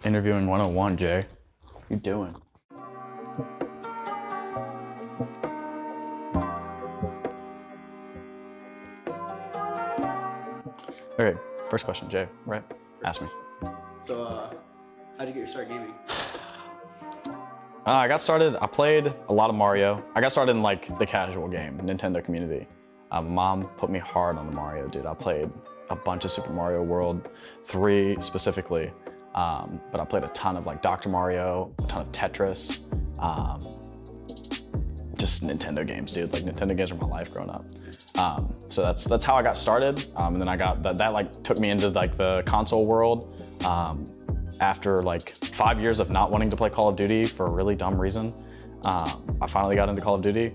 Interviewing 101, Jay. What you doing? Okay, first question, Jay, right? Ask me. So, how'd you get your start gaming? I played a lot of Mario. I got started in like the casual game, Nintendo community. Mom put me hard on the Mario, dude. I played a bunch of Super Mario World 3 specifically, but I played a ton of like Dr. Mario, a ton of Tetris, just Nintendo games, dude. Like Nintendo games were my life growing up. So that's how I got started. And then I got that like took me into like the console world. After like 5 years of not wanting to play Call of Duty for a really dumb reason, I finally got into Call of Duty,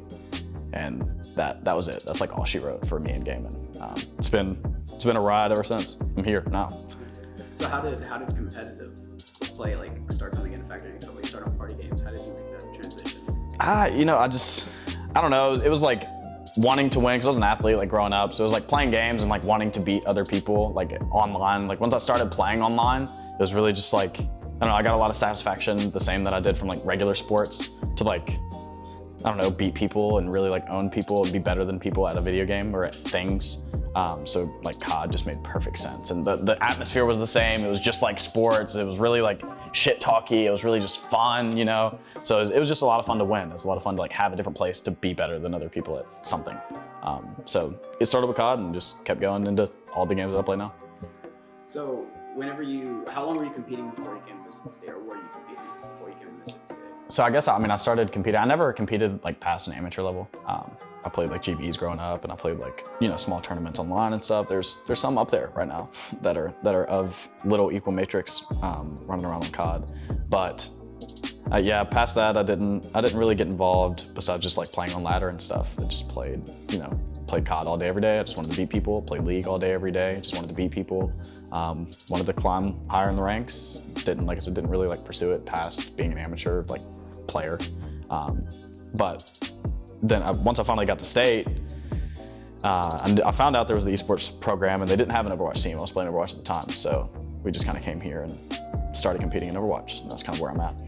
and that was it. That's like all she wrote for me in gaming. It's been a ride ever since. I'm here now. So how did competitive play like start coming into factoring? So like start on party games. How did you make that transition? I don't know. It was like wanting to win because I was an athlete like growing up. So it was like playing games and like wanting to beat other people like online. Like once I started playing online, it was really just like, I don't know, I got a lot of satisfaction, the same that I did from like regular sports, to like, I don't know, beat people and really like own people and be better than people at a video game or at things. So like COD just made perfect sense. And the atmosphere was the same. It was just like sports. It was really like shit talky. It was really just fun, you know? So it was just a lot of fun to win. It was a lot of fun to like have a different place to be better than other people at something. So it started with COD and just kept going into all the games that I play now. So how long were you competing before you came to Mississippi State, or were you competing before you came to Mississippi State? So I guess, I started competing. I never competed like past an amateur level. I played like GBs growing up, and I played like, you know, small tournaments online and stuff. There's some up there right now that are of little equal matrix running around on COD. But yeah, past that, I didn't really get involved besides just like playing on ladder and stuff. I just played COD all day, every day. I just wanted to beat people. Played League all day, every day. Just wanted to beat people. Wanted to climb higher in the ranks. Didn't really like pursue it past being an amateur like player. But then once I finally got to state, and I found out there was the esports program, and they didn't have an Overwatch team. I was playing Overwatch at the time, so we just kind of came here and started competing in Overwatch, and that's kind of where I'm at.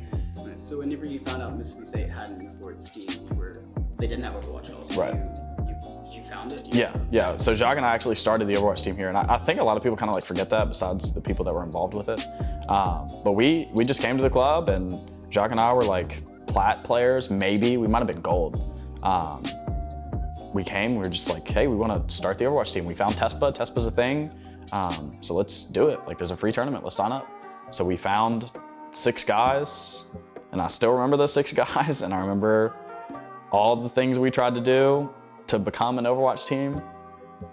So whenever you found out Mississippi State had an esports team, they didn't have Overwatch at all. So right. You found it? Yeah. So Jacques and I actually started the Overwatch team here, and I think a lot of people kind of like forget that, besides the people that were involved with it. But we just came to the club, and Jacques and I were like plat players, maybe. We might have been gold. We were just like, hey, we want to start the Overwatch team. We found TESPA. TESPA's a thing, so let's do it. Like, there's a free tournament. Let's sign up. So we found 6 guys, and I still remember those 6 guys, and I remember all the things we tried to do to become an Overwatch team,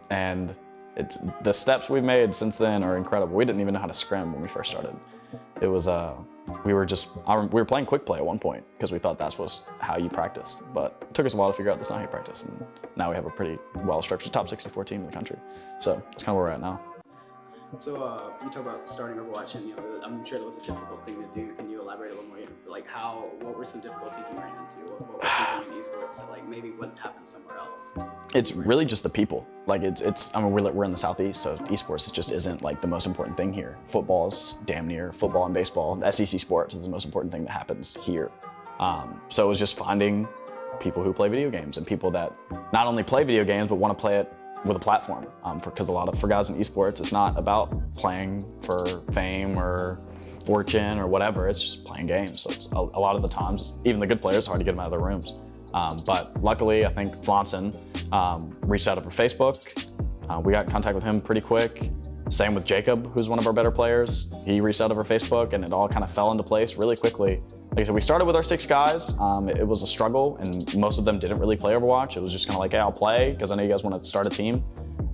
and the steps we've made since then are incredible. We didn't even know how to scrim when we first started. It was we were playing quick play at one point because we thought that was how you practiced, but it took us a while to figure out that's not how you practice, and now we have a pretty well-structured top 64 team in the country. So that's kind of where we're at now. So you talk about starting Overwatch, and I'm sure that was a difficult thing to do. Can you elaborate a little more? Like what were some difficulties you ran into? What was something in esports that like maybe wouldn't happen somewhere else? It's really just the people. Like I mean, we're in the Southeast, so esports just isn't like the most important thing here. Football's damn near football and baseball. The SEC sports is the most important thing that happens here. So it was just finding people who play video games, and people that not only play video games but want to play it with a platform. Because for guys in esports, it's not about playing for fame or fortune or whatever. It's just playing games. So it's a lot of the times, even the good players, it's hard to get them out of their rooms. But luckily, I think Flonson reached out over Facebook. We got in contact with him pretty quick. Same with Jacob, who's one of our better players. He reached out over Facebook, and it all kind of fell into place really quickly. Like I said, we started with our 6 guys. It was a struggle, and most of them didn't really play Overwatch. It was just kind of like, hey, I'll play because I know you guys want to start a team.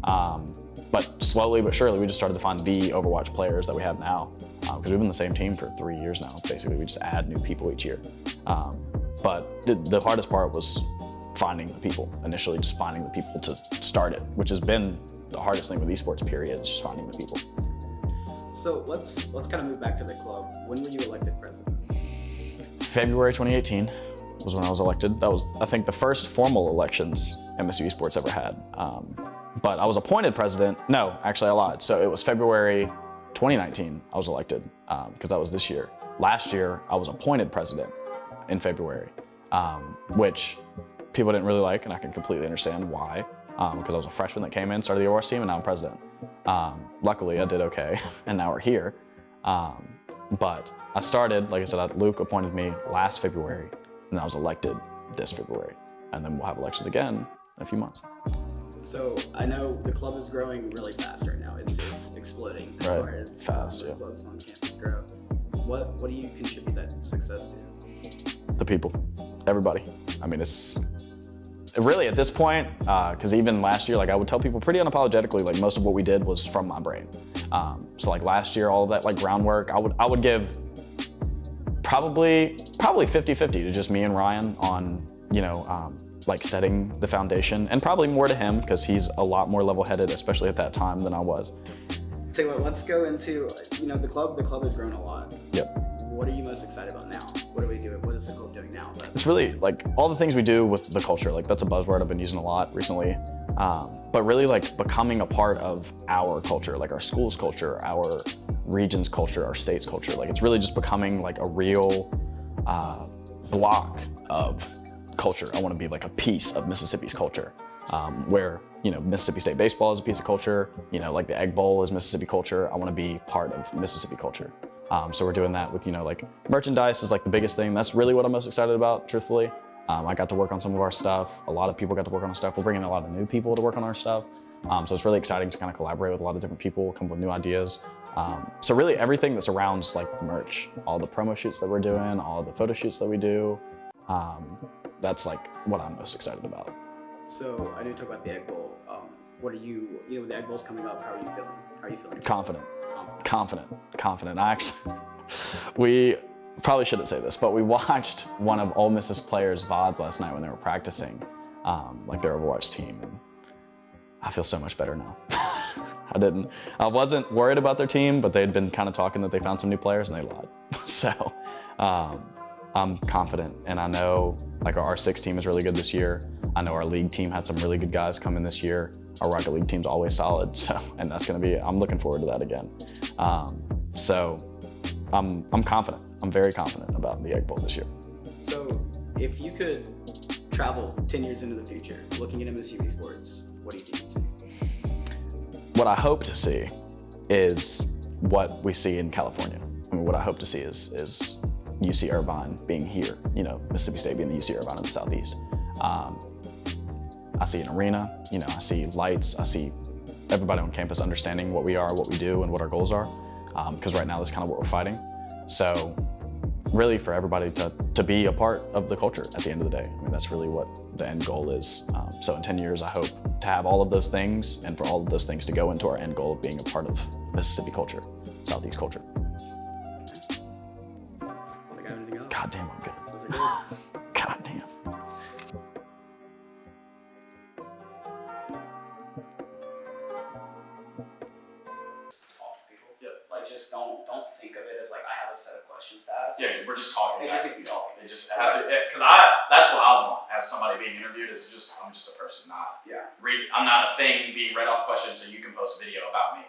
But slowly but surely, we just started to find the Overwatch players that we have now. Because we've been the same team for 3 years now. Basically, we just add new people each year. But the hardest part was finding the people. Initially, just finding the people to start it, which has been the hardest thing with esports, period, is just finding the people. So let's kind of move back to the club. When were you elected president? February 2018 was when I was elected. That was, I think, the first formal elections MSU Esports ever had. But I was appointed president. No, actually I lied. So it was February 2019, I was elected because that was this year. Last year, I was appointed president in February, which people didn't really like, and I can completely understand why, because I was a freshman that came in, started the ORS team, and now I'm president. Luckily, I did okay, and now we're here. But I started, like I said, Luke appointed me last February, and I was elected this February. And then we'll have elections again in a few months. So I know the club is growing really fast right now. It's exploding as far as fast, yeah. clubs on campus grow. What do you contribute that success to? The people, everybody. I mean, it's really at this point, because even last year, like I would tell people pretty unapologetically, like most of what we did was from my brain. So like last year, all of that like groundwork, I would give probably 50-50 to just me and Ryan on, like setting the foundation, and probably more to him because he's a lot more level-headed, especially at that time, than I was. Tell you what, let's go into, the club. The club has grown a lot. Yep. What are you most excited about now? What are we doing? What is the club doing now? It's really like all the things we do with the culture. Like that's a buzzword I've been using a lot recently. But really like becoming a part of our culture, like our school's culture, our region's culture, our state's culture. Like it's really just becoming like a real block of culture. I want to be like a piece of Mississippi's culture, where Mississippi State baseball is a piece of culture. Like the Egg Bowl is Mississippi culture. I want to be part of Mississippi culture. So we're doing that with like merchandise is like the biggest thing. That's really what I'm most excited about, truthfully. I got to work on some of our stuff. A lot of people got to work on our stuff. We're bringing a lot of new people to work on our stuff. So it's really exciting to kind of collaborate with a lot of different people, come up with new ideas. So really everything that surrounds like merch, all the promo shoots that we're doing, all the photo shoots that we do, that's like what I'm most excited about. So I know you talk about the Egg Bowl. What are you, the Egg Bowl's coming up. How are you feeling? How are you feeling? Confident. I actually, we probably shouldn't say this, but we watched one of Ole Miss's players' VODs last night when they were practicing, like their Overwatch team, and I feel so much better now. I wasn't worried about their team, but they'd been kind of talking that they found some new players and they lied. So I'm confident, and I know like our R6 team is really good this year. I know our league team had some really good guys come in this year. Our Rocket League team's always solid, and that's gonna be, I'm looking forward to that again. So I'm confident. I'm very confident about the Egg Bowl this year. So if you could travel 10 years into the future, looking at MSU Esports, what do you think you'd see? What I hope to see is what we see in California. I mean, what I hope to see is UC Irvine being here, Mississippi State being the UC Irvine in the Southeast. I see an arena, I see lights, I see everybody on campus understanding what we are, what we do, and what our goals are. Because right now that's kind of what we're fighting. So really for everybody to be a part of the culture at the end of the day. I mean, that's really what the end goal is. So in 10 years, I hope to have all of those things, and for all of those things to go into our end goal of being a part of Mississippi culture, Southeast culture. God damn, I'm good. God damn. Like just don't think of it as like I have a set of questions to ask. Yeah, we're just talking. Just keep talking. It just has to, because that's what I want as somebody being interviewed, is I'm just a person, not Yeah. I'm not a thing being read off questions so you can post a video about me.